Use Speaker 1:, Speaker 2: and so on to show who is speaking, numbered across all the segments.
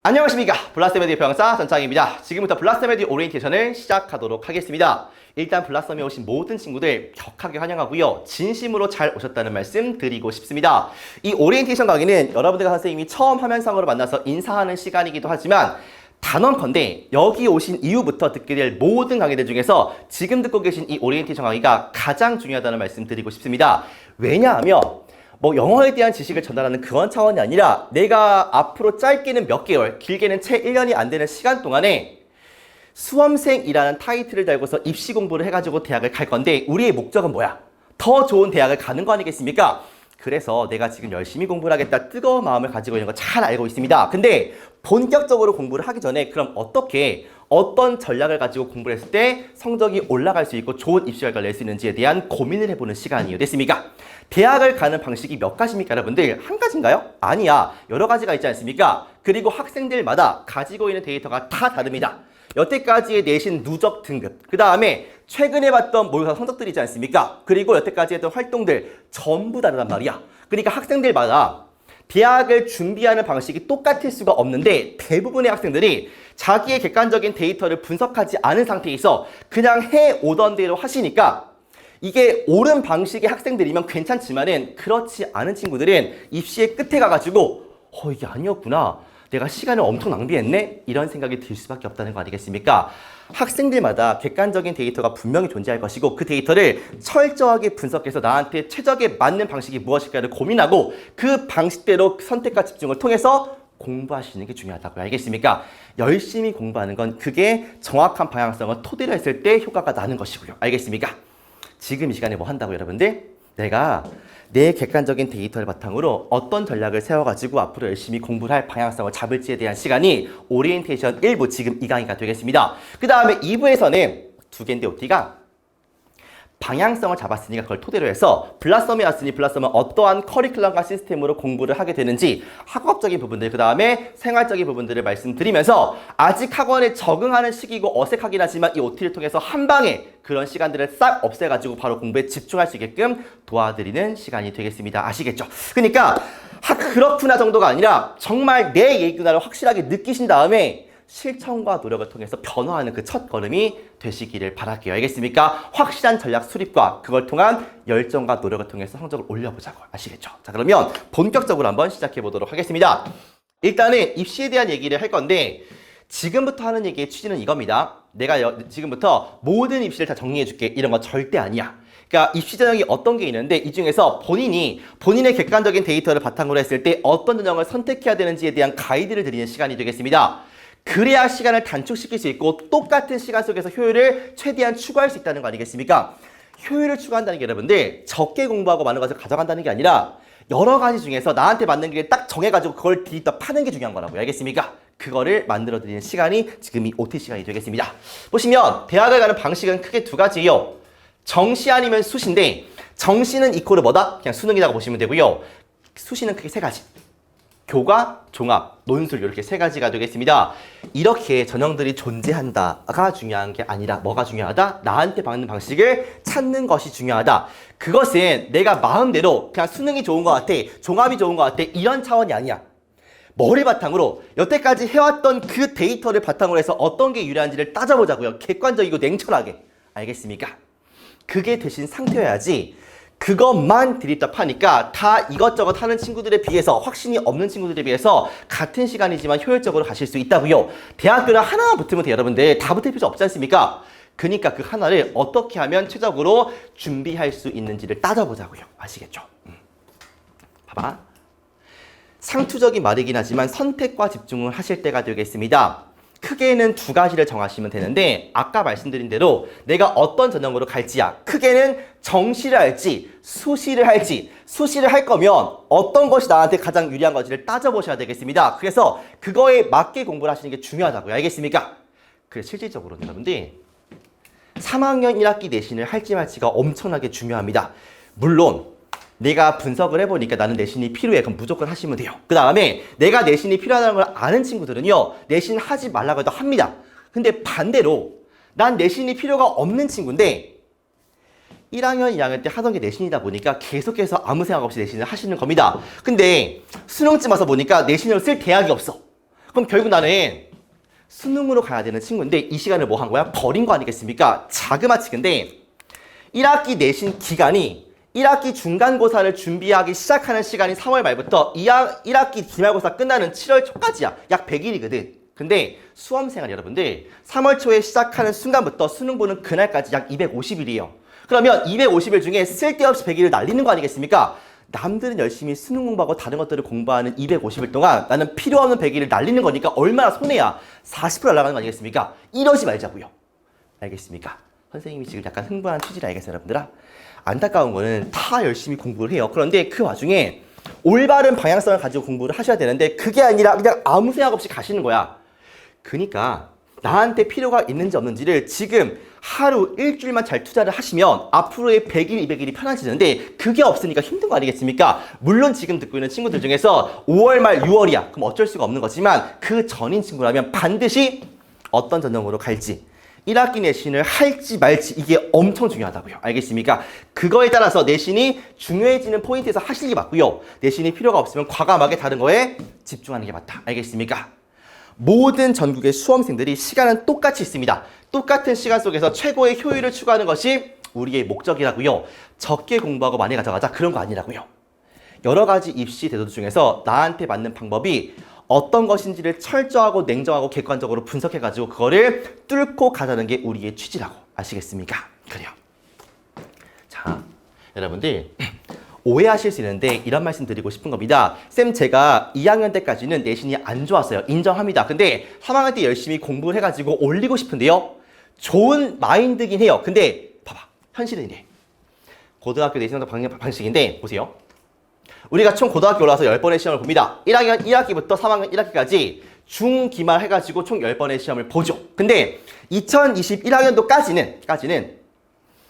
Speaker 1: 안녕하십니까. 블라스메디 병사 전창입니다. 지금부터 블라스메디 오리엔테이션을 시작하도록 하겠습니다. 일단 블라썸에 오신 모든 친구들 격하게 환영하고요. 진심으로 잘 오셨다는 말씀 드리고 싶습니다. 이 오리엔테이션 강의는 여러분들과 선생님이 처음 화면상으로 만나서 인사하는 시간이기도 하지만 단언컨대 여기 오신 이후부터 듣게 될 모든 강의들 중에서 지금 듣고 계신 이 오리엔테이션 강의가 가장 중요하다는 말씀 드리고 싶습니다. 왜냐하면 영어에 대한 지식을 전달하는 그런 차원이 아니라 내가 앞으로 짧게는 몇 개월, 길게는 채 1년이 안 되는 시간 동안에 수험생이라는 타이틀을 달고서 입시 공부를 해가지고 대학을 갈 건데 우리의 목적은 뭐야? 더 좋은 대학을 가는 거 아니겠습니까? 그래서 내가 지금 열심히 공부를 하겠다 뜨거운 마음을 가지고 있는 거 잘 알고 있습니다. 근데 본격적으로 공부를 하기 전에 그럼 어떤 전략을 가지고 공부를 했을 때 성적이 올라갈 수 있고 좋은 입시 결과를 낼 수 있는지에 대한 고민을 해보는 시간이에요. 됐습니까? 대학을 가는 방식이 몇 가지입니까, 여러분들? 한 가지인가요? 아니야. 여러 가지가 있지 않습니까? 그리고 학생들마다 가지고 있는 데이터가 다 다릅니다. 여태까지의 내신 누적 등급, 그 다음에 최근에 봤던 모의고사 성적들이 있지 않습니까? 그리고 여태까지 했던 활동들 전부 다르단 말이야. 그러니까 학생들마다 대학을 준비하는 방식이 똑같을 수가 없는데 대부분의 학생들이 자기의 객관적인 데이터를 분석하지 않은 상태에서 그냥 해오던 대로 하시니까 이게 옳은 방식의 학생들이면 괜찮지만은 그렇지 않은 친구들은 입시의 끝에 가가지고 이게 아니었구나. 내가 시간을 엄청 낭비했네? 이런 생각이 들 수밖에 없다는 거 아니겠습니까? 학생들마다 객관적인 데이터가 분명히 존재할 것이고 그 데이터를 철저하게 분석해서 나한테 최적에 맞는 방식이 무엇일까를 고민하고 그 방식대로 선택과 집중을 통해서 공부하시는 게 중요하다고요. 알겠습니까? 열심히 공부하는 건 그게 정확한 방향성을 토대로 했을 때 효과가 나는 것이고요. 알겠습니까? 지금 이 시간에 뭐 한다고 여러분들? 내가 내 객관적인 데이터를 바탕으로 어떤 전략을 세워가지고 앞으로 열심히 공부를 할 방향성을 잡을지에 대한 시간이 오리엔테이션 1부 지금 이 강의가 되겠습니다. 그 다음에 2부에서는 두 개인데 OT가 방향성을 잡았으니까 그걸 토대로 해서 블라썸에 왔으니 블라썸은 어떠한 커리큘럼과 시스템으로 공부를 하게 되는지 학업적인 부분들, 그 다음에 생활적인 부분들을 말씀드리면서 아직 학원에 적응하는 시기고 어색하긴 하지만 이 OT를 통해서 한 방에 그런 시간들을 싹 없애가지고 바로 공부에 집중할 수 있게끔 도와드리는 시간이 되겠습니다. 아시겠죠? 그러니까 그렇구나 정도가 아니라 정말 내 얘기구나를 확실하게 느끼신 다음에 실천과 노력을 통해서 변화하는 그 첫 걸음이 되시기를 바랄게요. 알겠습니까? 확실한 전략 수립과 그걸 통한 열정과 노력을 통해서 성적을 올려보자고. 아시겠죠? 자, 그러면 본격적으로 한번 시작해 보도록 하겠습니다. 일단은 입시에 대한 얘기를 할 건데 지금부터 하는 얘기의 취지는 이겁니다. 내가 지금부터 모든 입시를 다 정리해 줄게. 이런 거 절대 아니야. 그러니까 입시 전형이 어떤 게 있는데 이 중에서 본인의 객관적인 데이터를 바탕으로 했을 때 어떤 전형을 선택해야 되는지에 대한 가이드를 드리는 시간이 되겠습니다. 그래야 시간을 단축시킬 수 있고 똑같은 시간 속에서 효율을 최대한 추구할 수 있다는 거 아니겠습니까? 효율을 추구한다는 게 여러분들 적게 공부하고 많은 것을 가져간다는 게 아니라 여러 가지 중에서 나한테 맞는 길을 딱 정해가지고 그걸 뒤집다 파는 게 중요한 거라고요. 알겠습니까? 그거를 만들어드리는 시간이 지금 이 OT 시간이 되겠습니다. 보시면 대학을 가는 방식은 크게 두 가지예요. 정시 아니면 수시인데 정시는 이코르 뭐다? 그냥 수능이라고 보시면 되고요. 수시는 크게 세 가지. 교과, 종합, 논술 이렇게 세 가지가 되겠습니다. 이렇게 전형들이 존재한다가 중요한 게 아니라 뭐가 중요하다? 나한테 맞는 방식을 찾는 것이 중요하다. 그것은 내가 마음대로 그냥 수능이 좋은 것 같아, 종합이 좋은 것 같아 이런 차원이 아니야. 뭐를 바탕으로 여태까지 해왔던 그 데이터를 바탕으로 해서 어떤 게 유리한지를 따져보자고요. 객관적이고 냉철하게. 알겠습니까? 그게 되신 상태여야지 그것만 드립다 파니까 다 이것저것 하는 친구들에 비해서 확신이 없는 친구들에 비해서 같은 시간이지만 효율적으로 가실 수 있다고요. 대학교는 하나만 붙으면 돼요. 여러분들 다 붙을 필요 없지 않습니까? 그러니까 그 하나를 어떻게 하면 최적으로 준비할 수 있는지를 따져보자고요. 아시겠죠? 봐봐. 상투적인 말이긴 하지만 선택과 집중을 하실 때가 되겠습니다. 크게는 두 가지를 정하시면 되는데 아까 말씀드린 대로 내가 어떤 전형으로 갈지야. 크게는 정시를 할지 수시를 할지. 수시를 할 거면 어떤 것이 나한테 가장 유리한 건지를 따져보셔야 되겠습니다. 그래서 그거에 맞게 공부를 하시는 게 중요하다고요. 알겠습니까? 그래서 실질적으로는 여러분들 3학년 1학기 내신을 할지 말지가 엄청나게 중요합니다. 물론 내가 분석을 해보니까 나는 내신이 필요해. 그럼 무조건 하시면 돼요. 그 다음에 내가 내신이 필요하다는 걸 아는 친구들은요. 내신 하지 말라고 해도 합니다. 근데 반대로 난 내신이 필요가 없는 친구인데 1학년, 2학년 때 하던 게 내신이다 보니까 계속해서 아무 생각 없이 내신을 하시는 겁니다. 근데 수능쯤 와서 보니까 내신을 쓸 대학이 없어. 그럼 결국 나는 수능으로 가야 되는 친구인데 이 시간을 뭐 한 거야? 버린 거 아니겠습니까? 자그마치근데 1학기 내신 기간이 1학기 중간고사를 준비하기 시작하는 시간이 3월 말부터 1학기 기말고사 끝나는 7월 초까지야. 약 100일이거든. 근데 수험생활 여러분들 3월 초에 시작하는 순간부터 수능 보는 그날까지 약 250일이에요. 그러면 250일 중에 쓸데없이 100일을 날리는 거 아니겠습니까? 남들은 열심히 수능 공부하고 다른 것들을 공부하는 250일 동안 나는 필요 없는 100일을 날리는 거니까 얼마나 손해야. 40% 날아가는 거 아니겠습니까? 이러지 말자고요. 알겠습니까? 선생님이 지금 약간 흥분한 취지를 알겠어요, 여러분들아? 안타까운 거는 다 열심히 공부를 해요. 그런데 그 와중에 올바른 방향성을 가지고 공부를 하셔야 되는데 그게 아니라 그냥 아무 생각 없이 가시는 거야. 그러니까 나한테 필요가 있는지 없는지를 지금 하루 일주일만 잘 투자를 하시면 앞으로의 100일, 200일이 편해지는데 그게 없으니까 힘든 거 아니겠습니까? 물론 지금 듣고 있는 친구들 중에서 5월 말 6월이야. 그럼 어쩔 수가 없는 거지만 그 전인 친구라면 반드시 어떤 전형으로 갈지 1학기 내신을 할지 말지 이게 엄청 중요하다고요. 알겠습니까? 그거에 따라서 내신이 중요해지는 포인트에서 하시는 게 맞고요. 내신이 필요가 없으면 과감하게 다른 거에 집중하는 게 맞다. 알겠습니까? 모든 전국의 수험생들이 시간은 똑같이 있습니다. 똑같은 시간 속에서 최고의 효율을 추구하는 것이 우리의 목적이라고요. 적게 공부하고 많이 가져가자 그런 거 아니라고요. 여러 가지 입시 대도 중에서 나한테 맞는 방법이 어떤 것인지를 철저하고 냉정하고 객관적으로 분석해가지고 그거를 뚫고 가자는 게 우리의 취지라고. 아시겠습니까? 그래요. 자, 여러분들 오해하실 수 있는데 이런 말씀 드리고 싶은 겁니다. 쌤 제가 2학년 때까지는 내신이 안 좋았어요. 인정합니다. 근데 3학년 때 열심히 공부를 해가지고 올리고 싶은데요. 좋은 마인드긴 해요. 근데 봐봐. 현실은 이래. 고등학교 내신 방식인데 보세요. 우리가 총 고등학교 올라와서 10번의 시험을 봅니다. 1학년 1학기부터 3학년 1학기까지 중기말 해가지고 총 10번의 시험을 보죠. 근데 2021학년도까지는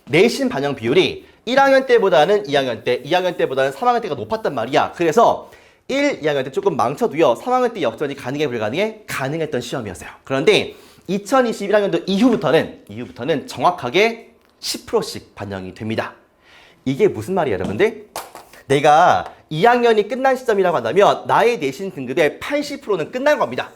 Speaker 1: 내신 반영 비율이 1학년 때보다는 2학년 때, 2학년 때보다는 3학년 때가 높았단 말이야. 그래서 1, 2학년 때 조금 망쳐도요. 3학년 때 역전이 가능해 불가능해? 가능했던 시험이었어요. 그런데 2021학년도 이후부터는 정확하게 10%씩 반영이 됩니다. 이게 무슨 말이에요, 여러분들? 내가 2학년이 끝난 시점이라고 한다면 나의 내신 등급의 80%는 끝난 겁니다.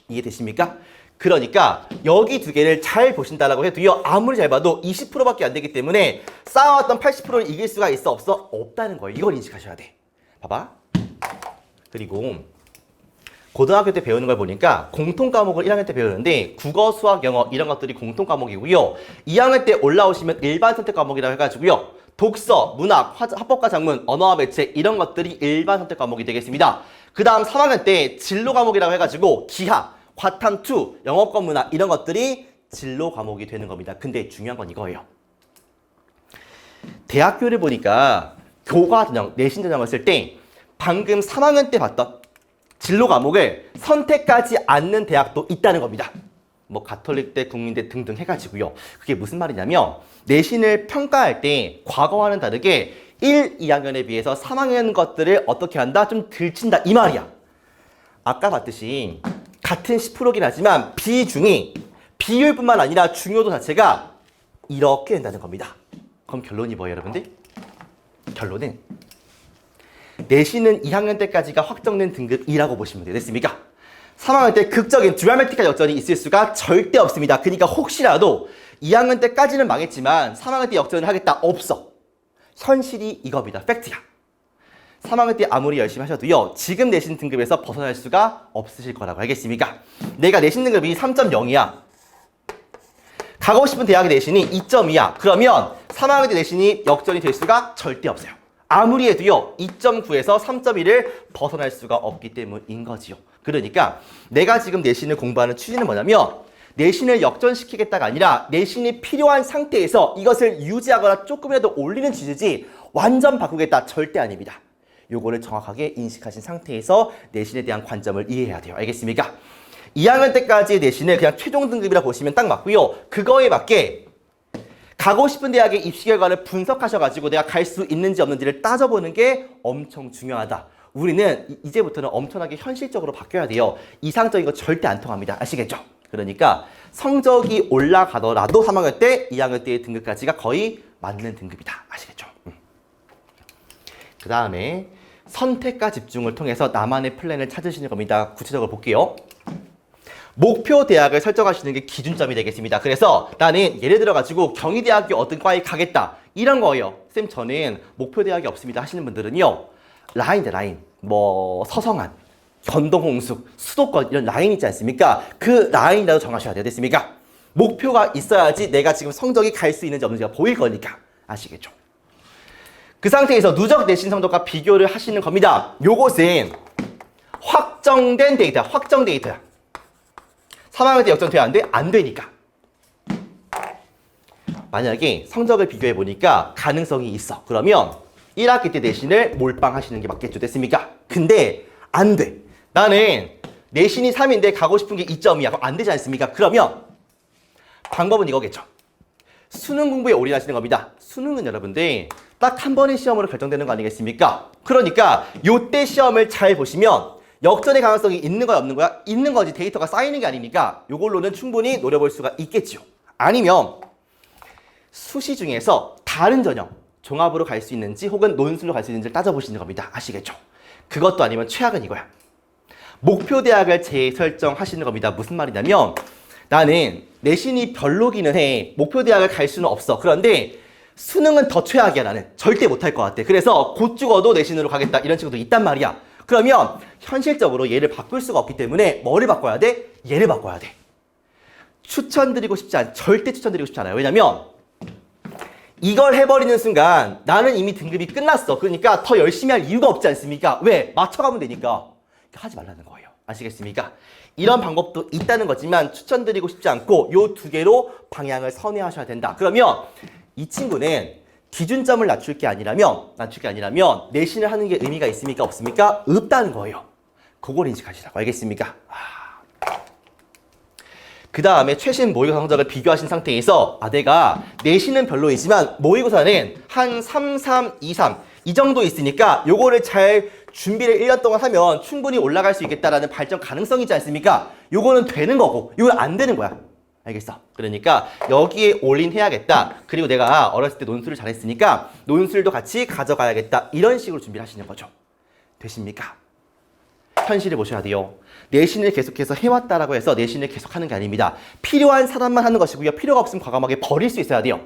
Speaker 1: 이해되십니까? 그러니까 여기 두 개를 잘 보신다라고 해도요. 아무리 잘 봐도 20%밖에 안 되기 때문에 쌓아왔던 80%를 이길 수가 있어 없어? 없다는 거예요. 이걸 인식하셔야 돼. 봐봐. 그리고 고등학교 때 배우는 걸 보니까 공통 과목을 1학년 때 배우는데 국어, 수학, 영어 이런 것들이 공통 과목이고요. 2학년 때 올라오시면 일반 선택 과목이라고 해가지고요. 독서, 문학, 합법과 작문, 언어와 매체 이런 것들이 일반 선택 과목이 되겠습니다. 그 다음 3학년 때 진로 과목이라고 해가지고 기하, 과탐2, 영어권 문학 이런 것들이 진로 과목이 되는 겁니다. 근데 중요한 건 이거예요. 대학교를 보니까 교과 전형, 내신 전형을 쓸 때 방금 3학년 때 봤던 진로 과목을 선택하지 않는 대학도 있다는 겁니다. 뭐 가톨릭대, 국민대 등등 해가지고요. 그게 무슨 말이냐면 내신을 평가할 때 과거와는 다르게 1, 2학년에 비해서 3학년 것들을 어떻게 한다? 좀 들친다 이 말이야. 아까 봤듯이 같은 10%긴 하지만 비중이 비율뿐만 아니라 중요도 자체가 이렇게 된다는 겁니다. 그럼 결론이 뭐예요, 여러분들? 결론은 내신은 2학년 때까지가 확정된 등급 2라고 보시면 돼요. 됐습니까? 3학년 때 극적인 드라마틱한 역전이 있을 수가 절대 없습니다. 그러니까 혹시라도 2학년 때까지는 망했지만 3학년 때 역전을 하겠다? 없어. 현실이 이겁니다. 팩트야. 3학년 때 아무리 열심히 하셔도요. 지금 내신 등급에서 벗어날 수가 없으실 거라고. 알겠습니까? 내가 내신 등급이 3.0이야. 가고 싶은 대학의 내신이 2.2야. 그러면 3학년 때 내신이 역전이 될 수가 절대 없어요. 아무리 해도요. 2.9에서 3.1을 벗어날 수가 없기 때문인 거지요. 그러니까 내가 지금 내신을 공부하는 취지는 뭐냐면 내신을 역전시키겠다가 아니라 내신이 필요한 상태에서 이것을 유지하거나 조금이라도 올리는 취지지 완전 바꾸겠다 절대 아닙니다. 요거를 정확하게 인식하신 상태에서 내신에 대한 관점을 이해해야 돼요. 알겠습니까? 2학년 때까지의 내신을 그냥 최종 등급이라 보시면 딱 맞고요. 그거에 맞게 가고 싶은 대학의 입시 결과를 분석하셔가지고 내가 갈 수 있는지 없는지를 따져보는 게 엄청 중요하다. 우리는 이제부터는 엄청나게 현실적으로 바뀌어야 돼요. 이상적인 거 절대 안 통합니다. 아시겠죠? 그러니까 성적이 올라가더라도 3학년 때, 2학년 때의 등급까지가 거의 맞는 등급이다. 아시겠죠? 그 다음에 선택과 집중을 통해서 나만의 플랜을 찾으시는 겁니다. 구체적으로 볼게요. 목표 대학을 설정하시는 게 기준점이 되겠습니다. 그래서 나는 예를 들어 가지고 경희대학교 어떤 과에 가겠다 이런 거예요. 쌤 저는 목표 대학이 없습니다 하시는 분들은요. 라인 뭐 서성한, 견동홍숙, 수도권 이런 라인 있지 않습니까? 그 라인이라도 정하셔야 돼요. 됐습니까? 목표가 있어야지 내가 지금 성적이 갈 수 있는지 없는지가 보일 거니까. 아시겠죠? 그 상태에서 누적 내신 성적과 비교를 하시는 겁니다. 요것은 확정된 데이터야. 확정 데이터야. 3학년 때 역전돼야 안 돼? 안 되니까. 만약에 성적을 비교해 보니까 가능성이 있어. 그러면 1학기 때 내신을 몰빵하시는 게 맞겠죠. 됐습니까? 근데 안 돼. 나는 내신이 3인데 가고 싶은 게 2점이야. 그럼 안 되지 않습니까? 그러면 방법은 이거겠죠. 수능 공부에 올인하시는 겁니다. 수능은 여러분들 딱 한 번의 시험으로 결정되는 거 아니겠습니까? 그러니까 요때 시험을 잘 보시면 역전의 가능성이 있는 거야 없는 거야? 있는 거지. 데이터가 쌓이는 게 아니니까 요걸로는 충분히 노려볼 수가 있겠죠. 아니면 수시 중에서 다른 전형 종합으로 갈 수 있는지 혹은 논술로 갈 수 있는지를 따져보시는 겁니다. 아시겠죠? 그것도 아니면 최악은 이거야. 목표 대학을 재설정하시는 겁니다. 무슨 말이냐면 나는 내신이 별로기는 해. 목표 대학을 갈 수는 없어. 그런데 수능은 더 최악이야. 나는 절대 못할 것 같아. 그래서 곧 죽어도 내신으로 가겠다. 이런 친구도 있단 말이야. 그러면 현실적으로 얘를 바꿀 수가 없기 때문에 뭐를 바꿔야 돼? 얘를 바꿔야 돼. 절대 추천드리고 싶지 않아요. 왜냐면 이걸 해버리는 순간 나는 이미 등급이 끝났어. 그러니까 더 열심히 할 이유가 없지 않습니까? 왜? 맞춰가면 되니까. 하지 말라는 거예요. 아시겠습니까? 이런 방법도 있다는 거지만 추천드리고 싶지 않고 요 두 개로 방향을 선회하셔야 된다. 그러면 이 친구는 기준점을 낮출 게 아니라면 내신을 하는 게 의미가 있습니까? 없습니까? 없다는 거예요. 그걸 인식하시라고. 알겠습니까? 그 다음에 최신 모의고사 성적을 비교하신 상태에서 내가 내신은 별로이지만 모의고사는 한 3, 3, 2, 3 이 정도 있으니까 요거를 잘 준비를 1년 동안 하면 충분히 올라갈 수 있겠다라는 발전 가능성이 있지 않습니까? 요거는 되는 거고 요건 안 되는 거야. 알겠어? 그러니까 여기에 올인해야겠다. 그리고 내가 어렸을 때 논술을 잘했으니까 논술도 같이 가져가야겠다. 이런 식으로 준비를 하시는 거죠. 되십니까? 현실을 보셔야 돼요. 내신을 계속해서 해왔다라고 해서 내신을 계속하는 게 아닙니다. 필요한 사람만 하는 것이고요. 필요가 없으면 과감하게 버릴 수 있어야 돼요.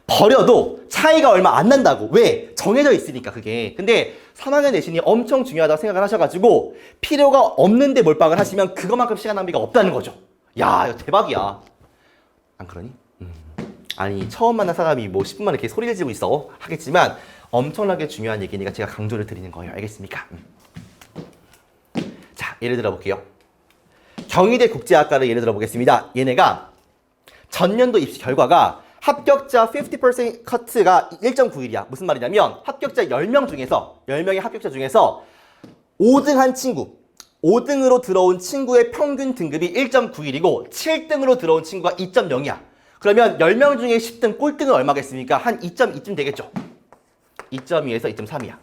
Speaker 1: 버려도 차이가 얼마 안 난다고. 왜? 정해져 있으니까 그게. 근데 3학년 내신이 엄청 중요하다고 생각을 하셔가지고 필요가 없는데 몰빵을 하시면 그것만큼 시간 낭비가 없다는 거죠. 야, 이거 대박이야. 안 그러니? 아니 처음 만난 사람이 뭐 10분 만에 이렇게 소리를 지르고 있어 하겠지만 엄청나게 중요한 얘기니까 제가 강조를 드리는 거예요. 알겠습니까? 자, 예를 들어 볼게요. 경희대 국제학과를 예를 들어 보겠습니다. 얘네가 전년도 입시 결과가 합격자 50% 커트가 1.91이야. 무슨 말이냐면 합격자 10명 중에서 10명의 합격자 중에서 5등 한 친구 5등으로 들어온 친구의 평균 등급이 1.91이고 7등으로 들어온 친구가 2.0이야. 그러면 10명 중에 10등 꼴등은 얼마겠습니까? 한 2.2쯤 되겠죠. 2.2에서 2.3이야.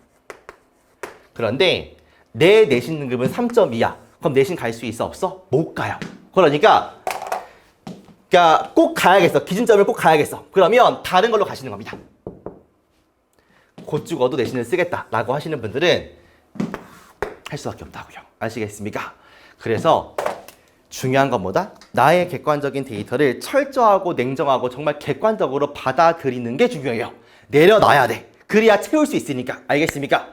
Speaker 1: 그런데 내 내신 등급은 3.2야. 그럼 내신 갈 수 있어? 없어? 못 가요. 그러니까 꼭 가야겠어. 기준점을 꼭 가야겠어. 그러면 다른 걸로 가시는 겁니다. 곧 죽어도 내신을 쓰겠다라고 하시는 분들은 할 수밖에 없다고요. 아시겠습니까? 그래서 중요한 건 뭐다? 나의 객관적인 데이터를 철저하고 냉정하고 정말 객관적으로 받아들이는 게 중요해요. 내려놔야 돼. 그래야 채울 수 있으니까. 알겠습니까?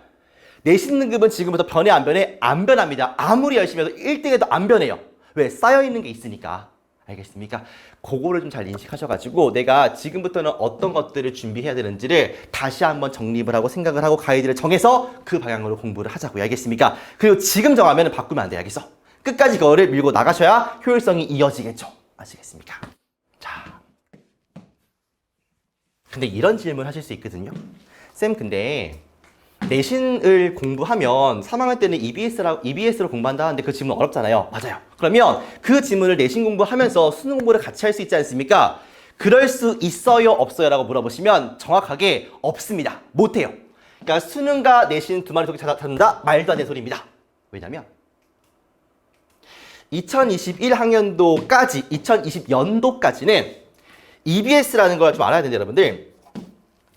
Speaker 1: 내신 등급은 지금부터 변해 안 변해? 안 변합니다. 아무리 열심히 해도 1등에도 안 변해요. 왜? 쌓여있는 게 있으니까. 알겠습니까? 그거를 좀 잘 인식하셔가지고 내가 지금부터는 어떤 것들을 준비해야 되는지를 다시 한번 정립을 하고 생각을 하고 가이드를 정해서 그 방향으로 공부를 하자고요. 알겠습니까? 그리고 지금 정하면 바꾸면 안 돼. 알겠어? 끝까지 그거를 밀고 나가셔야 효율성이 이어지겠죠. 아시겠습니까? 자, 근데 이런 질문 하실 수 있거든요. 쌤, 근데 내신을 공부하면 3학년 때는 EBS로 공부한다 하는데 그 질문 어렵잖아요. 맞아요. 그러면 그 질문을 내신 공부하면서 수능 공부를 같이 할 수 있지 않습니까? 그럴 수 있어요? 없어요? 라고 물어보시면 정확하게 없습니다. 못해요. 그러니까 수능과 내신 두 마리 토끼 찾는다? 말도 안 되는 소리입니다. 왜냐면 2021학년도까지 2020연도까지는 EBS라는 걸 좀 알아야 되는데 여러분들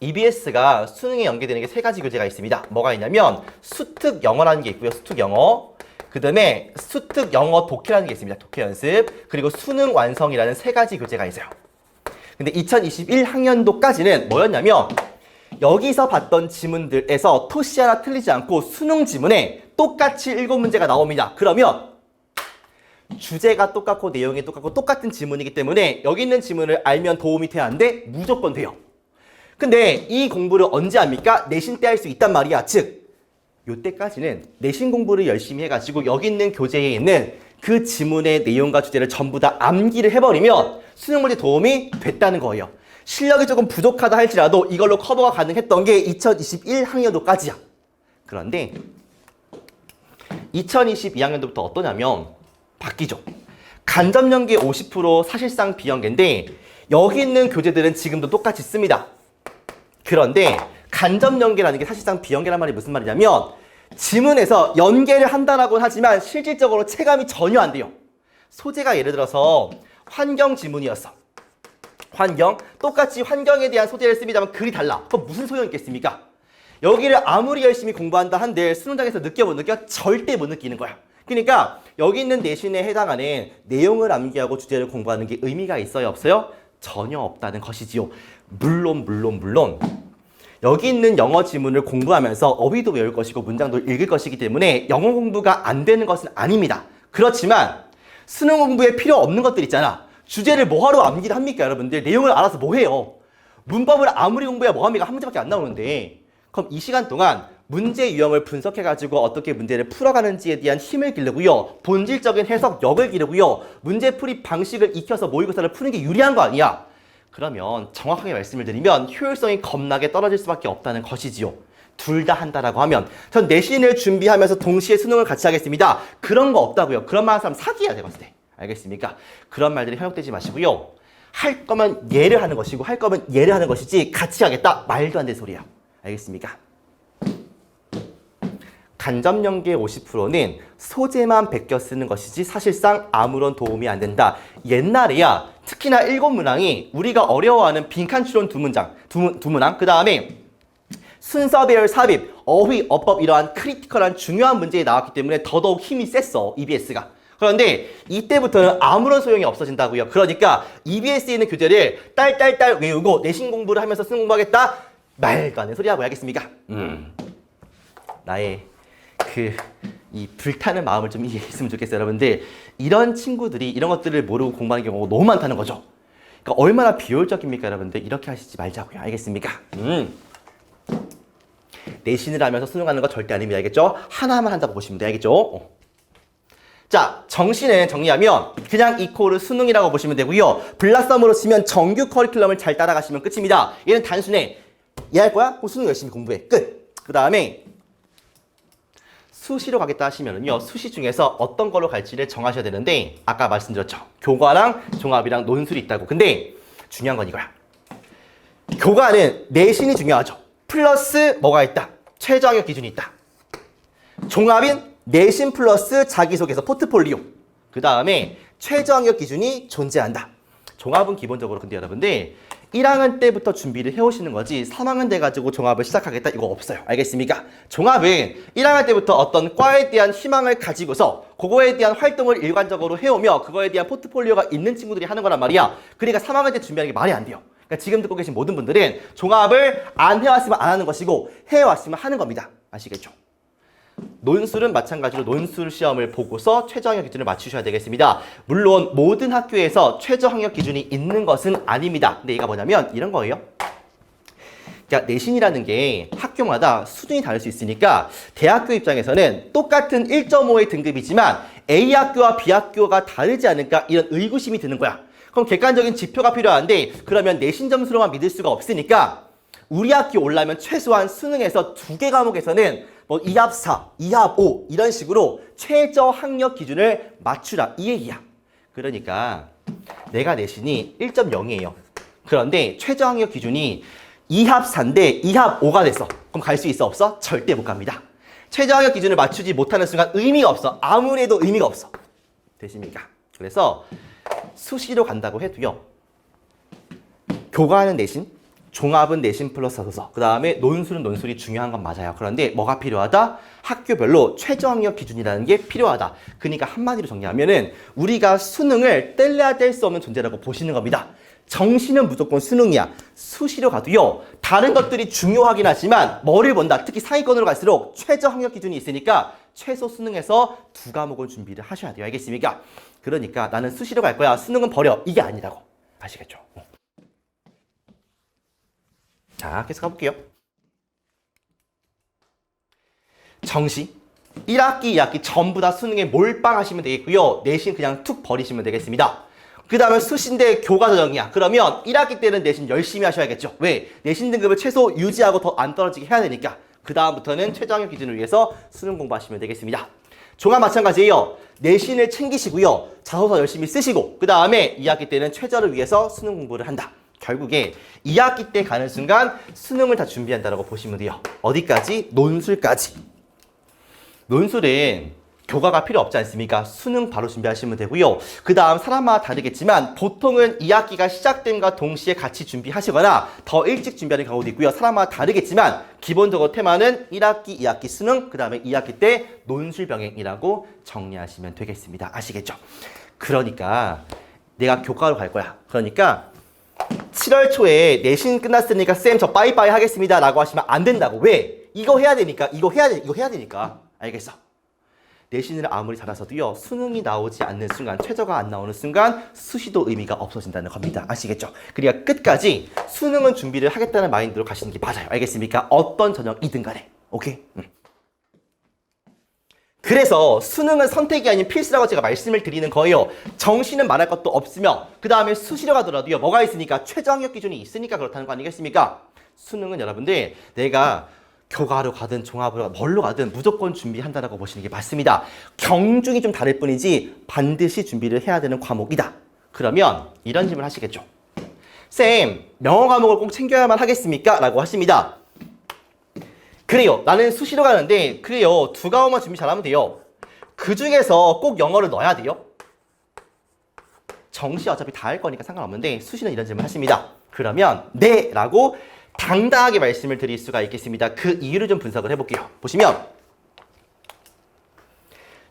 Speaker 1: EBS가 수능에 연계되는 게 세 가지 교재가 있습니다. 뭐가 있냐면 수특 영어라는 게 있고요. 수특 영어. 그 다음에 수특 영어 독해라는 게 있습니다. 독해 연습. 그리고 수능 완성이라는 세 가지 교재가 있어요. 근데 2021 학년도까지는 뭐였냐면 여기서 봤던 지문들에서 토시 하나 틀리지 않고 수능 지문에 똑같이 7문제가 나옵니다. 그러면 주제가 똑같고 내용이 똑같고 똑같은 지문이기 때문에 여기 있는 지문을 알면 도움이 돼야 하는데 무조건 돼요. 근데 이 공부를 언제 합니까? 내신 때 할 수 있단 말이야. 즉 요때까지는 내신 공부를 열심히 해가지고 여기 있는 교재에 있는 그 지문의 내용과 주제를 전부 다 암기를 해버리면 수능 문제 도움이 됐다는 거예요. 실력이 조금 부족하다 할지라도 이걸로 커버가 가능했던 게 2021 학년도까지야. 그런데 2022학년도부터 어떠냐면 바뀌죠. 간접연계 50% 사실상 비연계인데 여기 있는 교재들은 지금도 똑같이 씁니다. 그런데 간접연계라는 게 사실상 비연계란 말이 무슨 말이냐면 지문에서 연계를 한다라고는 하지만 실질적으로 체감이 전혀 안 돼요. 소재가 예를 들어서 환경 지문이었어. 환경, 똑같이 환경에 대한 소재를 씁니다만 글이 달라. 그럼 무슨 소용이 있겠습니까? 여기를 아무리 열심히 공부한다 한들 수능장에서 느껴 못 느껴? 절대 못 느끼는 거야. 그러니까 여기 있는 내신에 해당하는 내용을 암기하고 주제를 공부하는 게 의미가 있어요? 없어요? 전혀 없다는 것이지요. 물론 여기 있는 영어 지문을 공부하면서 어휘도 외울 것이고 문장도 읽을 것이기 때문에 영어 공부가 안 되는 것은 아닙니다. 그렇지만 수능 공부에 필요 없는 것들 있잖아. 주제를 뭐하러 암기를 합니까 여러분들? 내용을 알아서 뭐해요? 문법을 아무리 공부해야 뭐합니까? 한 문제밖에 안 나오는데 그럼 이 시간 동안 문제 유형을 분석해가지고 어떻게 문제를 풀어가는지에 대한 힘을 기르고요. 본질적인 해석력을 기르고요. 문제풀이 방식을 익혀서 모의고사를 푸는 게 유리한 거 아니야? 그러면 정확하게 말씀을 드리면 효율성이 겁나게 떨어질 수밖에 없다는 것이지요. 둘 다 한다라고 하면 전 내신을 준비하면서 동시에 수능을 같이 하겠습니다. 그런 거 없다고요. 그런 말 하는 사람 사기야 내가 봤을 때. 알겠습니까? 그런 말들이 현혹되지 마시고요. 할 거면 얘를 하는 것이고 할 거면 얘를 하는 것이지 같이 하겠다? 말도 안 되는 소리야. 알겠습니까? 간접연계 50%는 소재만 베껴 쓰는 것이지 사실상 아무런 도움이 안 된다. 옛날에야 특히나 7문항이 우리가 어려워하는 빈칸 추론 2문장, 두 문항, 그 다음에 순서 배열 삽입, 어휘, 어법 이러한 크리티컬한 중요한 문제에 나왔기 때문에 더더욱 힘이 셌어, EBS가. 그런데 이때부터는 아무런 소용이 없어진다고요. 그러니까 EBS에 있는 교재를 딸딸딸 외우고 내신 공부를 하면서 수능 공부하겠다? 말도 안 되는 소리 하고 알겠습니까? 나의 이 불타는 마음을 좀 이해했으면 좋겠어요, 여러분들. 이런 친구들이 이런 것들을 모르고 공부하는 경우가 너무 많다는 거죠. 그러니까 얼마나 비효율적입니까, 여러분들? 이렇게 하시지 말자고요, 알겠습니까? 내신을 하면서 수능하는 거 절대 아닙니다, 알겠죠? 하나만 한다고 보시면 돼요, 알겠죠? 자, 정시는 정리하면 그냥 이코르 수능이라고 보시면 되고요. 블라썸으로 치면 정규 커리큘럼을 잘 따라가시면 끝입니다. 얘는 단순해. 이해할 거야? 그럼 수능 열심히 공부해. 끝. 그 다음에 수시로 가겠다 하시면은요, 수시 중에서 어떤 걸로 갈지를 정하셔야 되는데 아까 말씀드렸죠. 교과랑 종합이랑 논술이 있다고. 근데 중요한 건 이거야. 교과는 내신이 중요하죠. 플러스 뭐가 있다? 최저학력 기준이 있다. 종합인 내신 플러스 자기소개서 포트폴리오. 그 다음에 최저학력 기준이 존재한다. 종합은 기본적으로 근데 여러분들 1학년 때부터 준비를 해오시는 거지 3학년 돼가지고 종합을 시작하겠다 이거 없어요. 알겠습니까? 종합은 1학년 때부터 어떤 과에 대한 희망을 가지고서 그거에 대한 활동을 일관적으로 해오며 그거에 대한 포트폴리오가 있는 친구들이 하는 거란 말이야. 그러니까 3학년 때 준비하는 게 말이 안 돼요. 그러니까 지금 듣고 계신 모든 분들은 종합을 안 해왔으면 안 하는 것이고 해왔으면 하는 겁니다. 아시겠죠? 논술은 마찬가지로 논술 시험을 보고서 최저학력 기준을 맞추셔야 되겠습니다. 물론 모든 학교에서 최저학력 기준이 있는 것은 아닙니다. 근데 얘가 뭐냐면 이런 거예요. 그러니까 내신이라는 게 학교마다 수준이 다를 수 있으니까 대학교 입장에서는 똑같은 1.5의 등급이지만 A 학교와 B 학교가 다르지 않을까 이런 의구심이 드는 거야. 그럼 객관적인 지표가 필요한데 그러면 내신 점수로만 믿을 수가 없으니까 우리 학교 올라면 최소한 수능에서 2개 과목에서는 뭐 2합 4, 2합 5 이런 식으로 최저 학력 기준을 맞추라 이 얘기야. 그러니까 내가 내신이 1.0이에요. 그런데 최저 학력 기준이 2합 4인데 2합 5가 됐어. 그럼 갈 수 있어 없어? 절대 못 갑니다. 최저 학력 기준을 맞추지 못하는 순간 의미가 없어. 아무리 해도 의미가 없어. 되십니까? 그래서 수시로 간다고 해도요. 교과는 내신, 종합은 내신 플러스 자소서, 그 다음에 논술은 논술이 중요한 건 맞아요. 그런데 뭐가 필요하다? 학교별로 최저학력 기준이라는 게 필요하다. 그러니까 한마디로 정리하면은 우리가 수능을 뗄래야 뗄 수 없는 존재라고 보시는 겁니다. 정시는 무조건 수능이야. 수시로 가도요. 다른 것들이 중요하긴 하지만 뭐를 본다? 특히 상위권으로 갈수록 최저학력 기준이 있으니까 최소 수능에서 2과목을 준비를 하셔야 돼요. 알겠습니까? 그러니까 나는 수시로 갈 거야. 수능은 버려. 이게 아니라고. 아시겠죠? 자, 계속 가볼게요. 정시 1학기, 2학기 전부 다 수능에 몰빵하시면 되겠고요. 내신 그냥 툭 버리시면 되겠습니다. 그 다음에 수시인데 교과서정이야. 그러면 1학기 때는 내신 열심히 하셔야겠죠. 왜? 내신 등급을 최소 유지하고 더 안 떨어지게 해야 되니까. 그 다음부터는 최저학력 기준을 위해서 수능 공부하시면 되겠습니다. 종합 마찬가지예요. 내신을 챙기시고요. 자소서 열심히 쓰시고 그 다음에 2학기 때는 최저를 위해서 수능 공부를 한다. 결국에 2학기 때 가는 순간 수능을 다 준비한다고 보시면 돼요. 어디까지? 논술까지. 논술은 교과가 필요 없지 않습니까? 수능 바로 준비하시면 되고요. 그 다음 사람마다 다르겠지만 보통은 2학기가 시작됨과 동시에 같이 준비하시거나 더 일찍 준비하는 경우도 있고요. 사람마다 다르겠지만 기본적으로 테마는 1학기, 2학기 수능, 그 다음에 2학기 때 논술 병행이라고 정리하시면 되겠습니다. 아시겠죠? 그러니까 내가 교과로 갈 거야. 그러니까 7월 초에 내신 끝났으니까 쌤 저 빠이빠이 하겠습니다 라고 하시면 안 된다고. 왜? 이거 해야 되니까. 이거 해야 되니까. 알겠어? 내신을 아무리 잘하셔도요. 수능이 나오지 않는 순간, 최저가 안 나오는 순간 수시도 의미가 없어진다는 겁니다. 아시겠죠? 그러니까 끝까지 수능은 준비를 하겠다는 마인드로 가시는 게 맞아요. 알겠습니까? 어떤 전형이든 간에. 오케이? 그래서 수능은 선택이 아닌 필수라고 제가 말씀을 드리는 거예요. 정시는 말할 것도 없으며 그 다음에 수시로 가더라도요. 뭐가 있으니까? 최저학력 기준이 있으니까 그렇다는 거 아니겠습니까? 수능은 여러분들 내가 교과로 가든 종합으로 가든 뭘로 가든 무조건 준비한다고 보시는 게 맞습니다. 경중이 좀 다를 뿐이지 반드시 준비를 해야 되는 과목이다. 그러면 이런 질문을 하시겠죠. 쌤, 영어 과목을 꼭 챙겨야만 하겠습니까? 라고 하십니다. 그래요. 나는 수시로 가는데 그래요. 2과목만 준비 잘하면 돼요. 그 중에서 꼭 영어를 넣어야 돼요. 정시 어차피 다 할 거니까 상관없는데 수시는 이런 질문 하십니다. 그러면 네! 라고 당당하게 말씀을 드릴 수가 있겠습니다. 그 이유를 좀 분석을 해볼게요. 보시면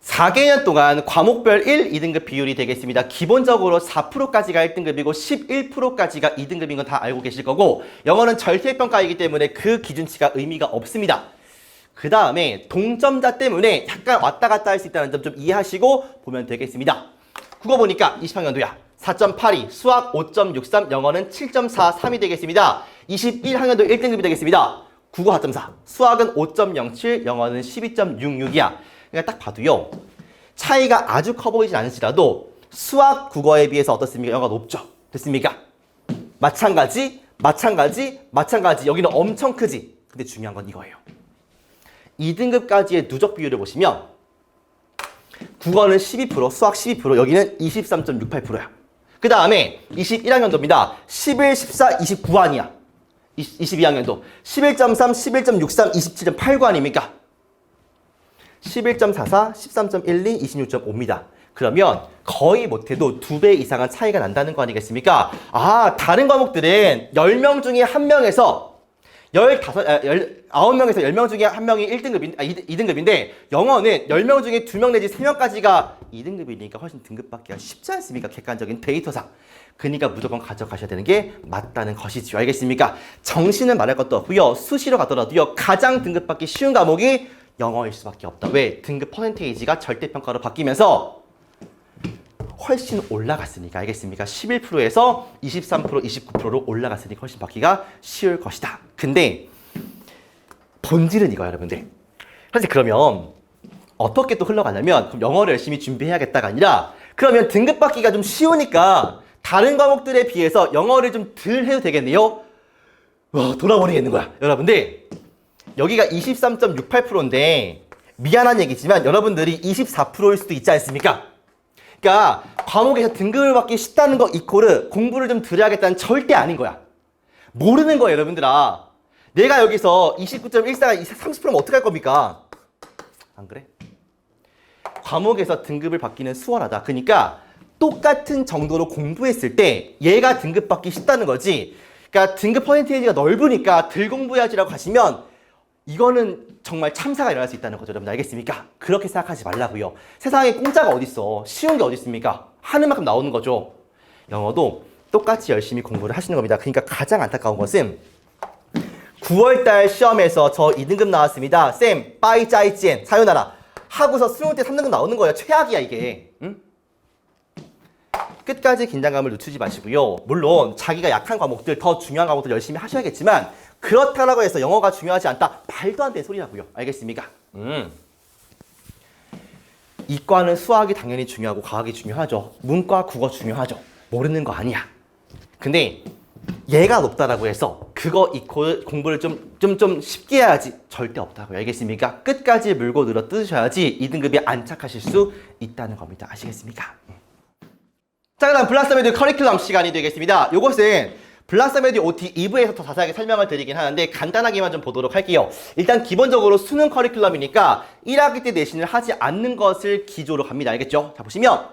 Speaker 1: 4개년 동안 과목별 1, 2등급 비율이 되겠습니다. 기본적으로 4%까지가 1등급이고 11%까지가 2등급인 건 다 알고 계실 거고 영어는 절대평가이기 때문에 그 기준치가 의미가 없습니다. 그 다음에 동점자 때문에 약간 왔다 갔다 할 수 있다는 점 좀 이해하시고 보면 되겠습니다. 국어 보니까 20학년도야. 4.82, 수학 5.63, 영어는 7.43이 되겠습니다. 21학년도 1등급이 되겠습니다. 국어 4.4, 수학은 5.07, 영어는 12.66이야. 그러니까 딱 봐도요. 차이가 아주 커 보이진 않으시라도 수학, 국어에 비해서 어떻습니까? 영어가 높죠. 됐습니까? 마찬가지. 여기는 엄청 크지. 근데 중요한 건 이거예요. 2등급까지의 누적 비율을 보시면 국어는 12%, 수학 12%, 여기는 23.68%야. 그 다음에 21학년도입니다. 11, 14, 29안이야. 22학년도. 11.3, 11.63, 27.89 아닙니까? 11.44, 13.12, 26.5입니다. 그러면 거의 못해도 2배 이상은 차이가 난다는 거 아니겠습니까? 아, 다른 과목들은 10명 중에 1명에서 9명에서 10명 중에 1명이 2등급인데 영어는 10명 중에 2명 내지 3명까지가 2등급이니까 훨씬 등급받기가 쉽지 않습니까? 객관적인 데이터상. 그러니까 무조건 가져가셔야 되는 게 맞다는 것이죠. 알겠습니까? 정시는 말할 것도 없고요. 수시로 가더라도요. 가장 등급받기 쉬운 과목이 영어일 수밖에 없다. 왜? 등급 퍼센테이지가 절대평가로 바뀌면서 훨씬 올라갔으니까. 알겠습니까? 11%에서 23%, 29%로 올라갔으니까 훨씬 받기가 쉬울 것이다. 근데 본질은 이거야, 여러분들. 사실 그러면 어떻게 또 흘러가냐면 그럼 영어를 열심히 준비해야겠다가 아니라 그러면 등급 받기가 좀 쉬우니까 다른 과목들에 비해서 영어를 좀 덜 해도 되겠네요. 와, 돌아버리겠는 거야. 여러분들 여기가 23.68%인데 미안한 얘기지만 여러분들이 24%일 수도 있지 않습니까? 그러니까 과목에서 등급을 받기 쉽다는 거 이코르 공부를 좀 덜 해야겠다는 절대 아닌 거야. 모르는 거야, 여러분들아. 내가 여기서 29.14가 30%면 어떡할 겁니까? 안 그래? 과목에서 등급을 받기는 수월하다. 그러니까 똑같은 정도로 공부했을 때 얘가 등급 받기 쉽다는 거지. 그러니까 등급 퍼센테이지가 넓으니까 들 공부해야지라고 하시면 이거는 정말 참사가 일어날 수 있다는 거죠. 여러분 알겠습니까? 그렇게 생각하지 말라고요. 세상에 공짜가 어딨어. 쉬운 게 어디 있습니까? 하는 만큼 나오는 거죠. 영어도 똑같이 열심히 공부를 하시는 겁니다. 그러니까 가장 안타까운 것은 9월달 시험에서 저 2등급 나왔습니다. 쌤, 빠이 짜이찌엔, 사요나라 하고서 수능 때 3등급 나오는 거예요. 최악이야 이게. 응? 끝까지 긴장감을 늦추지 마시고요. 물론 자기가 약한 과목들, 더 중요한 과목들 열심히 하셔야겠지만 그렇다라고 해서 영어가 중요하지 않다. 말도 안 되는 소리라고요. 알겠습니까? 이과는 수학이 당연히 중요하고 과학이 중요하죠. 문과, 국어 중요하죠. 모르는 거 아니야. 근데 얘가 높다라고 해서 그거 이코 공부를 좀 쉽게 해야지 절대 없다고요. 알겠습니까? 끝까지 물고 늘어 뜯으셔야지 2등급에 안착하실 수 있다는 겁니다. 아시겠습니까? 자, 그다음 블라스메디 커리큘럼 시간이 되겠습니다. 요것은 블라스메디 OT 2부에서 더 자세하게 설명을 드리긴 하는데 간단하게만 좀 보도록 할게요. 일단 기본적으로 수능 커리큘럼이니까 1학기 때 내신을 하지 않는 것을 기조로 갑니다. 알겠죠? 자, 보시면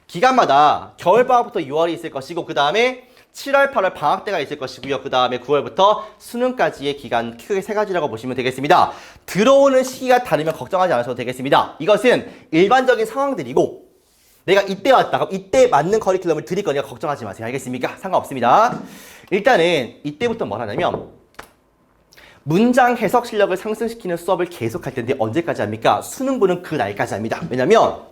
Speaker 1: 기간마다 겨울방학부터 6월이 있을 것이고 그 다음에 7월, 8월 방학 때가 있을 것이고요. 그 다음에 9월부터 수능까지의 기간 크게 세 가지라고 보시면 되겠습니다. 들어오는 시기가 다르면 걱정하지 않으셔도 되겠습니다. 이것은 일반적인 상황들이고 내가 이때 왔다. 그럼 이때 맞는 커리큘럼을 드릴 거니까 걱정하지 마세요. 알겠습니까? 상관없습니다. 일단은 이때부터 뭘 하냐면 문장 해석 실력을 상승시키는 수업을 계속할 텐데 언제까지 합니까? 수능부는 그 날까지 합니다. 왜냐면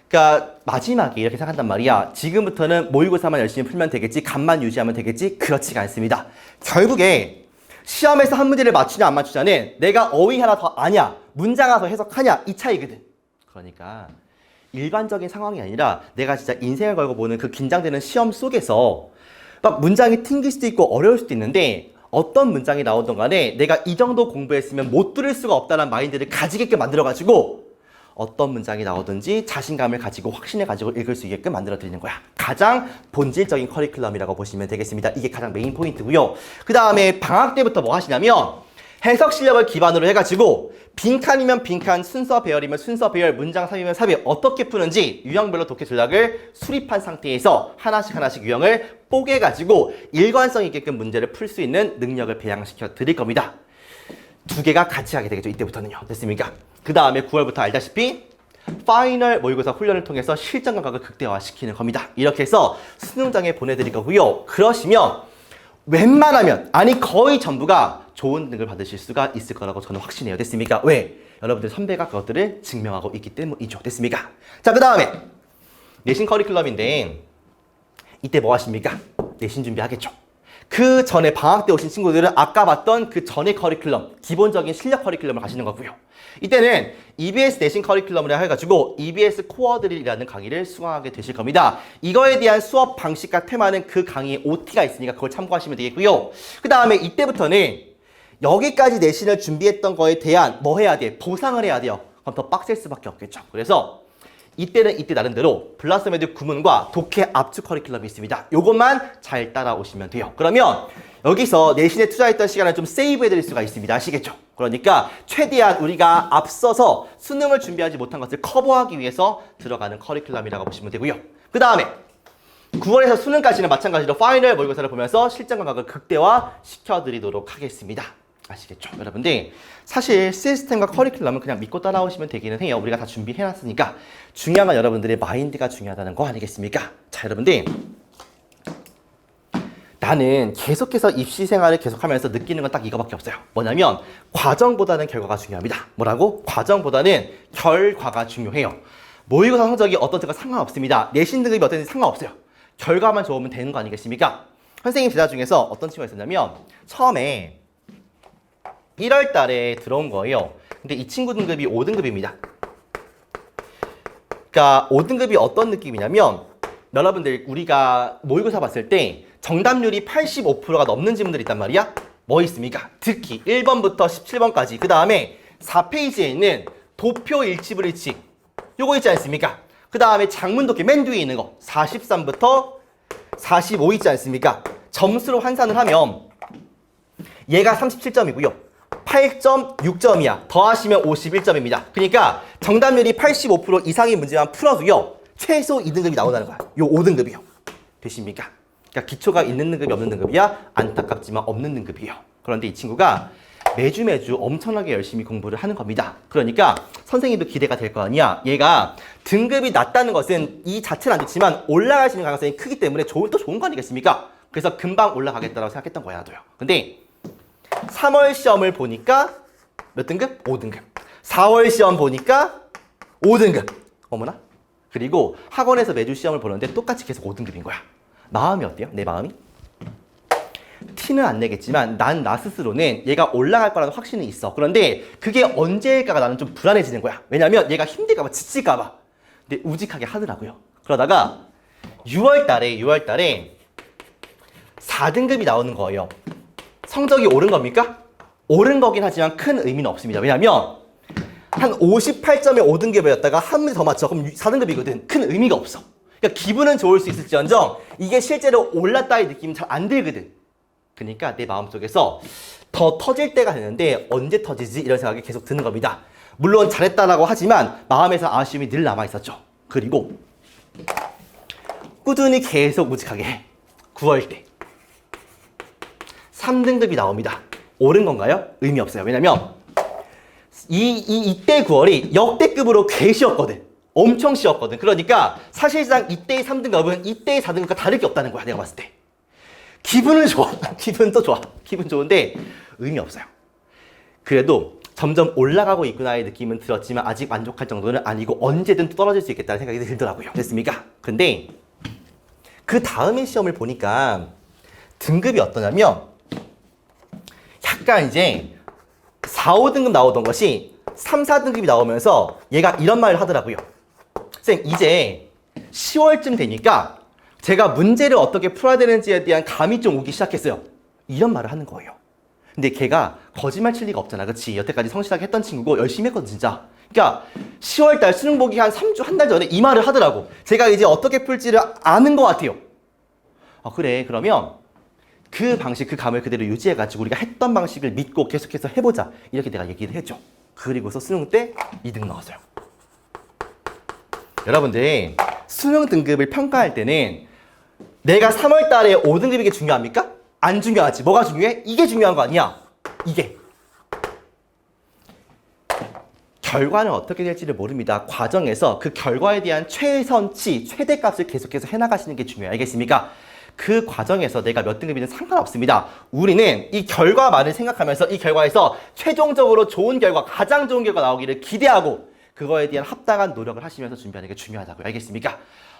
Speaker 1: 그러니까 마지막에 이렇게 생각한단 말이야. 지금부터는 모의고사만 열심히 풀면 되겠지. 감만 유지하면 되겠지. 그렇지가 않습니다. 결국에 시험에서 한 문제를 맞추냐 안 맞추냐는 내가 어휘 하나 더 아냐, 문장 하나 더 해석하냐 이 차이거든. 그러니까 일반적인 상황이 아니라 내가 진짜 인생을 걸고 보는 그 긴장되는 시험 속에서 막 문장이 튕길 수도 있고 어려울 수도 있는데 어떤 문장이 나오던 간에 내가 이 정도 공부했으면 못 들을 수가 없다는 마인드를 가지게끔 만들어가지고 어떤 문장이 나오든지 자신감을 가지고 확신을 가지고 읽을 수 있게끔 만들어 드리는 거야. 가장 본질적인 커리큘럼이라고 보시면 되겠습니다. 이게 가장 메인 포인트고요. 그 다음에 방학 때부터 뭐 하시냐면 해석 실력을 기반으로 해가지고 빈칸이면 빈칸, 순서 배열이면 순서 배열, 문장 삽입이면 삽입 어떻게 푸는지 유형별로 독해 전략을 수립한 상태에서 하나씩 유형을 뽀개가지고 일관성 있게끔 문제를 풀 수 있는 능력을 배양시켜 드릴 겁니다. 두 개가 같이 하게 되겠죠. 이때부터는요. 됐습니까? 그 다음에 9월부터 알다시피 파이널 모의고사 훈련을 통해서 실전 감각을 극대화시키는 겁니다. 이렇게 해서 수능장에 보내드릴 거고요. 그러시면 웬만하면 아니 거의 전부가 좋은 등급을 받으실 수가 있을 거라고 저는 확신해요. 됐습니까? 왜? 여러분들 선배가 그것들을 증명하고 있기 때문이죠. 됐습니까? 자, 그 다음에 내신 커리큘럼인데 이때 뭐 하십니까? 내신 준비하겠죠. 그 전에 방학 때 오신 친구들은 아까 봤던 그 전의 커리큘럼, 기본적인 실력 커리큘럼을 가시는 거고요. 이때는 EBS 내신 커리큘럼을 해가지고 EBS 코어 드릴이라는 강의를 수강하게 되실 겁니다. 이거에 대한 수업 방식과 테마는 그 강의에 OT가 있으니까 그걸 참고하시면 되겠고요. 그 다음에 이때부터는 여기까지 내신을 준비했던 거에 대한 뭐 해야 돼? 보상을 해야 돼요. 그럼 더 빡셀 수밖에 없겠죠. 그래서 이때는 이때 나름대로 블라스메디 구문과 독해 압축 커리큘럼이 있습니다. 요것만 잘 따라오시면 돼요. 그러면 여기서 내신에 투자했던 시간을 좀 세이브해드릴 수가 있습니다. 아시겠죠? 그러니까 최대한 우리가 앞서서 수능을 준비하지 못한 것을 커버하기 위해서 들어가는 커리큘럼이라고 보시면 되고요. 그 다음에 9월에서 수능까지는 마찬가지로 파이널 모의고사를 보면서 실전 감각을 극대화시켜드리도록 하겠습니다. 아시겠죠? 여러분들 사실 시스템과 커리큘럼은 그냥 믿고 따라오시면 되기는 해요. 우리가 다 준비해놨으니까 중요한 건 여러분들의 마인드가 중요하다는 거 아니겠습니까? 자, 여러분들 나는 계속해서 입시 생활을 계속하면서 느끼는 건 딱 이거밖에 없어요. 뭐냐면 과정보다는 결과가 중요합니다. 뭐라고? 과정보다는 결과가 중요해요. 모의고사 성적이 어떤지가 상관없습니다. 내신 등급이 어떤지 상관없어요. 결과만 좋으면 되는 거 아니겠습니까? 선생님 제자 중에서 어떤 친구가 있었냐면 처음에 1월 달에 들어온 거예요. 근데 이 친구 등급이 5등급입니다. 그러니까 5등급이 어떤 느낌이냐면 여러분들 우리가 모의고사 봤을 때 정답률이 85%가 넘는 지문들이 있단 말이야. 뭐 있습니까? 특히 1번부터 17번까지 그 다음에 4페이지에 있는 도표 일치불일치 요거 있지 않습니까? 그 다음에 작문 독해 맨 뒤에 있는 거 43부터 45 있지 않습니까? 점수로 환산을 하면 얘가 37점이고요. 8.6점이야. 더하시면 51점입니다. 그러니까 정답률이 85% 이상의 문제만 풀어도요. 최소 2등급이 나온다는 거야. 요 5등급이요. 되십니까? 그러니까 기초가 있는 등급이 없는 등급이야? 안타깝지만 없는 등급이에요. 그런데 이 친구가 매주 엄청나게 열심히 공부를 하는 겁니다. 그러니까 선생님도 기대가 될 거 아니야. 얘가 등급이 낮다는 것은 이 자체는 안 좋지만 올라갈 수 있는 가능성이 크기 때문에 또 좋은 거 아니겠습니까? 그래서 금방 올라가겠다고 생각했던 거야, 나도요. 근데 3월 시험을 보니까 몇 등급? 5등급. 4월 시험 보니까 5등급. 어머나? 그리고 학원에서 매주 시험을 보는데 똑같이 계속 5등급인 거야. 마음이 어때요? 내 마음이? 티는 안 내겠지만 나 스스로는 얘가 올라갈 거라는 확신은 있어. 그런데 그게 언제일까가 나는 좀 불안해지는 거야. 왜냐면 얘가 힘들까 봐, 지칠까 봐. 근데 우직하게 하더라고요. 그러다가 6월 달에 4등급이 나오는 거예요. 성적이 오른 겁니까? 오른 거긴 하지만 큰 의미는 없습니다. 왜냐면 한 58점의 5등급이었다가 한 문제 더 맞춰. 그럼 4등급이거든. 큰 의미가 없어. 그러니까 기분은 좋을 수 있을지언정 이게 실제로 올랐다의 느낌이 잘 안 들거든. 그러니까 내 마음속에서 더 터질 때가 되는데 언제 터지지? 이런 생각이 계속 드는 겁니다. 물론 잘했다라고 하지만 마음에서 아쉬움이 늘 남아있었죠. 그리고 꾸준히 계속 우직하게 해. 9월 때 3등급이 나옵니다. 옳은 건가요? 의미 없어요. 왜냐면 이때 9월이 역대급으로 개 쉬웠거든. 엄청 쉬웠거든. 그러니까 사실상 이때의 3등급은 이때의 4등급과 다를 게 없다는 거야, 내가 봤을 때. 기분은 좋아. 기분도 좋아. 기분 좋은데 의미 없어요. 그래도 점점 올라가고 있구나의 느낌은 들었지만 아직 만족할 정도는 아니고 언제든 떨어질 수 있겠다는 생각이 들더라고요. 됐습니까? 근데 그 다음에 시험을 보니까 등급이 어떠냐면 약간 이제 4, 5등급 나오던 것이 3, 4등급이 나오면서 얘가 이런 말을 하더라고요. 쌤, 이제 10월쯤 되니까 제가 문제를 어떻게 풀어야 되는지에 대한 감이 좀 오기 시작했어요. 이런 말을 하는 거예요. 근데 걔가 거짓말 칠 리가 없잖아. 그치? 여태까지 성실하게 했던 친구고 열심히 했거든, 진짜. 그러니까 10월달 수능 보기 한 3주, 한 달 전에 이 말을 하더라고. 제가 이제 어떻게 풀지를 아는 것 같아요. 아, 그래. 그러면 그 방식, 그 감을 그대로 유지해가지고 우리가 했던 방식을 믿고 계속해서 해보자. 이렇게 내가 얘기를 했죠. 그리고서 수능 때 2등 나왔어요. 여러분들, 수능 등급을 평가할 때는 내가 3월 달에 5등급이 게 중요합니까? 안 중요하지. 뭐가 중요해? 이게 중요한 거 아니야. 이게. 결과는 어떻게 될지를 모릅니다. 과정에서 그 결과에 대한 최선치, 최대값을 계속해서 해나가시는 게 중요해요. 알겠습니까? 그 과정에서 내가 몇 등급이든 상관없습니다. 우리는 이 결과만을 생각하면서 이 결과에서 최종적으로 좋은 결과, 가장 좋은 결과 나오기를 기대하고 그거에 대한 합당한 노력을 하시면서 준비하는 게 중요하다고요. 알겠습니까?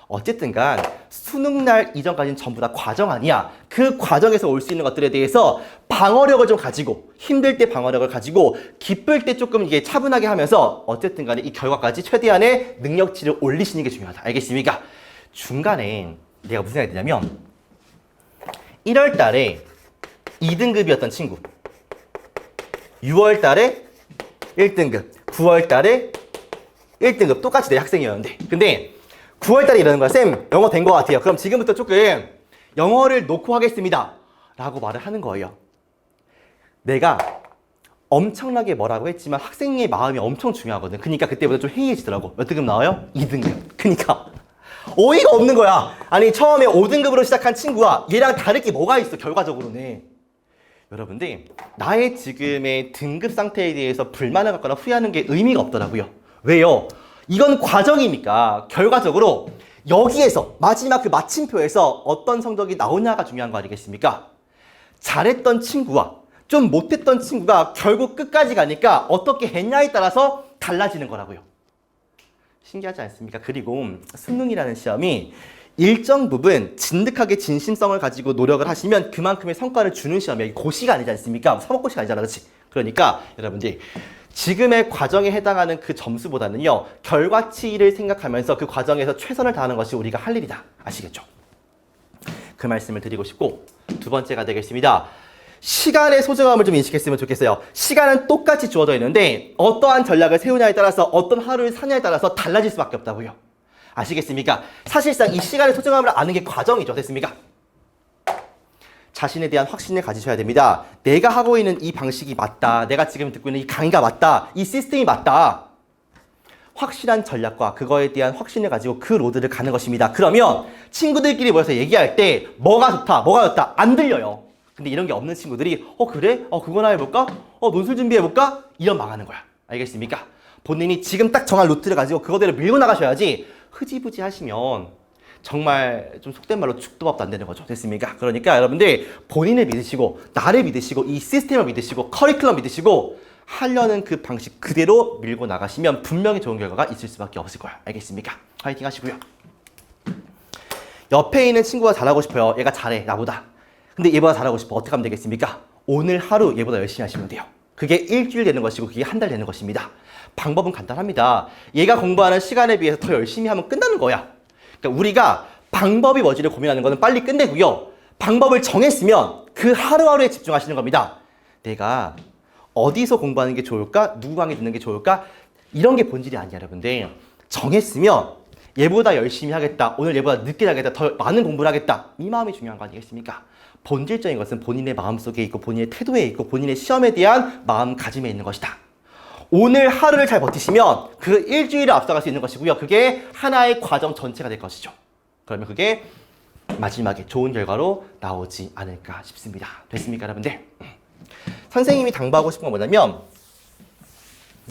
Speaker 1: 어쨌든 간 수능날 이전까지는 전부 다 과정 아니야. 그 과정에서 올 수 있는 것들에 대해서 방어력을 좀 가지고 힘들 때 방어력을 가지고 기쁠 때 조금 이게 차분하게 하면서 어쨌든 간에 이 결과까지 최대한의 능력치를 올리시는 게 중요하다. 알겠습니까? 중간에 내가 무슨 생각이 드냐면 1월 달에 2등급이었던 친구 6월 달에 1등급 9월 달에 1등급 똑같이 내 학생이었는데 근데 9월달에 이러는 거야. 쌤, 영어 된 것 같아요. 그럼 지금부터 조금 영어를 놓고 하겠습니다. 라고 말을 하는 거예요. 내가 엄청나게 뭐라고 했지만 학생의 마음이 엄청 중요하거든. 그러니까 그때보다 좀 해이해지더라고. 몇 등급 나와요? 2등급. 그러니까 어이가 없는 거야. 아니 처음에 5등급으로 시작한 친구와 얘랑 다를 게 뭐가 있어 결과적으로는. 여러분들 나의 지금의 등급 상태에 대해서 불만을 갖거나 후회하는 게 의미가 없더라고요. 왜요? 이건 과정이니까 결과적으로 여기에서 마지막 그 마침표에서 어떤 성적이 나오냐가 중요한 거 아니겠습니까? 잘했던 친구와 좀 못했던 친구가 결국 끝까지 가니까 어떻게 했냐에 따라서 달라지는 거라고요. 신기하지 않습니까? 그리고 수능이라는 시험이 일정 부분 진득하게 진심성을 가지고 노력을 하시면 그만큼의 성과를 주는 시험이에요. 고시가 아니지 않습니까? 사법고시가 아니잖아, 그렇지? 그러니까 여러분들 지금의 과정에 해당하는 그 점수보다는요 결과치를 생각하면서 그 과정에서 최선을 다하는 것이 우리가 할 일이다. 아시겠죠? 그 말씀을 드리고 싶고 두 번째가 되겠습니다. 시간의 소중함을 좀 인식했으면 좋겠어요. 시간은 똑같이 주어져 있는데 어떠한 전략을 세우냐에 따라서 어떤 하루를 사냐에 따라서 달라질 수밖에 없다고요. 아시겠습니까? 사실상 이 시간의 소중함을 아는 게 과정이죠. 됐습니까? 자신에 대한 확신을 가지셔야 됩니다. 내가 하고 있는 이 방식이 맞다. 내가 지금 듣고 있는 이 강의가 맞다. 이 시스템이 맞다. 확실한 전략과 그거에 대한 확신을 가지고 그 로드를 가는 것입니다. 그러면 친구들끼리 모여서 얘기할 때 뭐가 좋다, 뭐가 좋다 안 들려요. 근데 이런 게 없는 친구들이 그래? 그거나 해볼까? 논술 준비해볼까? 이런 망하는 거야. 알겠습니까? 본인이 지금 딱 정한 루트를 가지고 그거대로 밀고 나가셔야지 흐지부지 하시면 정말 좀 속된 말로 죽도 밥도 안 되는 거죠. 됐습니까? 그러니까 여러분들 본인을 믿으시고 나를 믿으시고 이 시스템을 믿으시고 커리큘럼 믿으시고 하려는 그 방식 그대로 밀고 나가시면 분명히 좋은 결과가 있을 수밖에 없을 거야. 알겠습니까? 화이팅 하시고요. 옆에 있는 친구가 잘하고 싶어요. 얘가 잘해, 나보다. 근데 얘보다 잘하고 싶어. 어떻게 하면 되겠습니까? 오늘 하루 얘보다 열심히 하시면 돼요. 그게 일주일 되는 것이고 그게 한 달 되는 것입니다. 방법은 간단합니다. 얘가 공부하는 시간에 비해서 더 열심히 하면 끝나는 거야. 그러니까 우리가 방법이 뭐지를 고민하는 거는 빨리 끝내고요. 방법을 정했으면 그 하루하루에 집중하시는 겁니다. 내가 어디서 공부하는 게 좋을까? 누구 강의 듣는 게 좋을까? 이런 게 본질이 아니야, 여러분들. 정했으면 얘보다 열심히 하겠다. 오늘 얘보다 늦게 자겠다. 더 많은 공부를 하겠다. 이 마음이 중요한 거 아니겠습니까? 본질적인 것은 본인의 마음속에 있고 본인의 태도에 있고 본인의 시험에 대한 마음가짐에 있는 것이다. 오늘 하루를 잘 버티시면 그 일주일을 앞서갈 수 있는 것이고요. 그게 하나의 과정 전체가 될 것이죠. 그러면 그게 마지막에 좋은 결과로 나오지 않을까 싶습니다. 됐습니까, 여러분들? 선생님이 당부하고 싶은 건 뭐냐면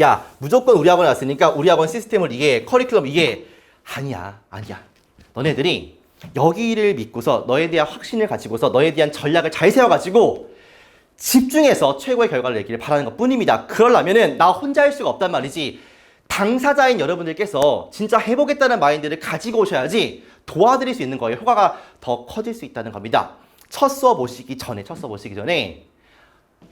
Speaker 1: 야, 무조건 우리 학원에 왔으니까 우리 학원 시스템을 이게 커리큘럼 이게 아니야. 너네들이 여기를 믿고서 너에 대한 확신을 가지고서 너에 대한 전략을 잘 세워가지고 집중해서 최고의 결과를 내기를 바라는 것 뿐입니다. 그러려면은 나 혼자 할 수가 없단 말이지. 당사자인 여러분들께서 진짜 해보겠다는 마인드를 가지고 오셔야지 도와드릴 수 있는 거예요. 효과가 더 커질 수 있다는 겁니다. 첫 수업 오시기 전에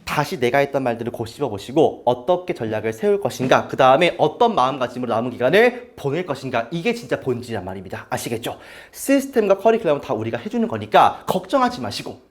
Speaker 1: 다시 내가 했던 말들을 곱씹어 보시고 어떻게 전략을 세울 것인가, 그 다음에 어떤 마음가짐으로 남은 기간을 보낼 것인가, 이게 진짜 본질이란 말입니다. 아시겠죠? 시스템과 커리큘럼은 다 우리가 해주는 거니까 걱정하지 마시고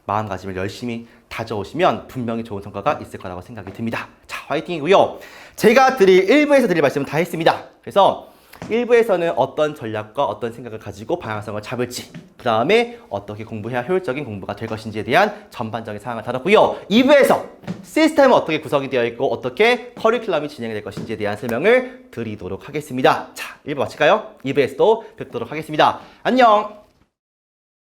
Speaker 1: 마음가짐을 열심히 다져오시면 분명히 좋은 성과가 있을 거라고 생각이 듭니다. 자, 화이팅이고요. 제가 1부에서 드릴 말씀은 다 했습니다. 그래서 1부에서는 어떤 전략과 어떤 생각을 가지고 방향성을 잡을지, 그 다음에 어떻게 공부해야 효율적인 공부가 될 것인지에 대한 전반적인 사항을 다뤘고요. 2부에서 시스템은 어떻게 구성이 되어 있고 어떻게 커리큘럼이 진행이 될 것인지에 대한 설명을 드리도록 하겠습니다. 자, 1부 마칠까요? 2부에서도 뵙도록 하겠습니다. 안녕!